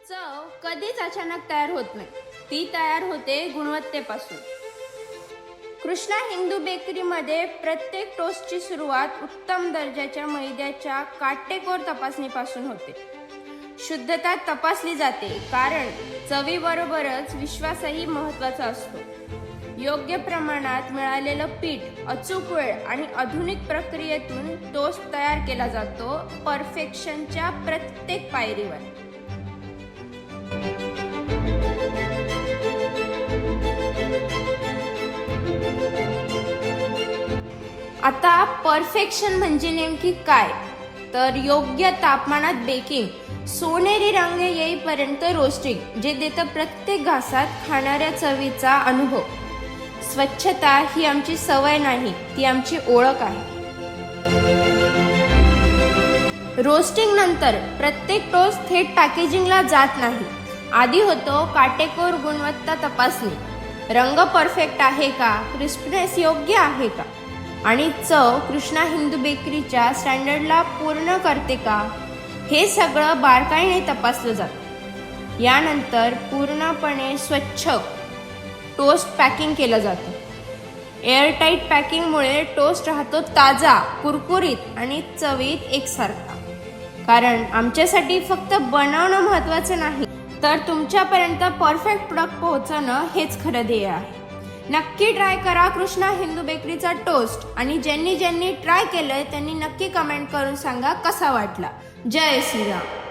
चव कधीच अचानक तयार होत नाही, ती तयार होते गुणवत्तेपासून. कृष्णा हिंदू बेकरीमध्ये प्रत्येक टोस्टची सुरुवात उत्तम दर्जाच्या मैद्याच्या काटेकोर तपासणीपासून होते. शुद्धता तपासली जाते, कारण चवीबरोबरच विश्वासही महत्त्वाचा असतो. योग्य प्रमाणात मिळालेलं पीठ, अचूक वेळ आणि आधुनिक प्रक्रियेतून टोस्ट तयार केला जातो, परफेक्शनच्या प्रत्येक पायरीवर. आता परफेक्शन म्हणजे नेमकी काय? तर योग्य तापमानात बेकिंग, सोनेरी रंग येईपर्यंत रोस्टिंग, जे देतं प्रत्येक घासात खाणाऱ्या चवीचा अनुभव. स्वच्छता ही आमची सवय नाही, ती आमची ओळख आहे. रोस्टिंग नंतर प्रत्येक टोस्ट थेट पॅकेजिंगला जात नाही. आधी होतो काटेकोर गुणवत्ता तपासणी. रंग परफेक्ट आहे का, क्रिस्पनेस योग्य आहे का, आणि चव कृष्णा हिंदू बेकरीच्या स्टँडर्डला पूर्ण करते का, हे सगळं बारकाईने तपासलं जातं. यानंतर पूर्णपणे स्वच्छ टोस्ट पॅकिंग केलं जातं. एअरटाईट पॅकिंगमुळे टोस्ट राहतो ताजा, कुरकुरीत आणि चवीत एकसारखा. कारण आमच्यासाठी फक्त बनवणं महत्त्वाचं नाही, तर तुमच्यापर्यंत परफेक्ट प्रोडक्ट पोहोचवणं हेच खरं ध्येय आहे. नक्की ट्राय करा कृष्णा हिंदू बेकरीचा टोस्ट, आणि ज्यांनी ट्राय केलंय त्यांनी नक्की कमेंट करून सांगा कसा वाटला. जय श्रीराम.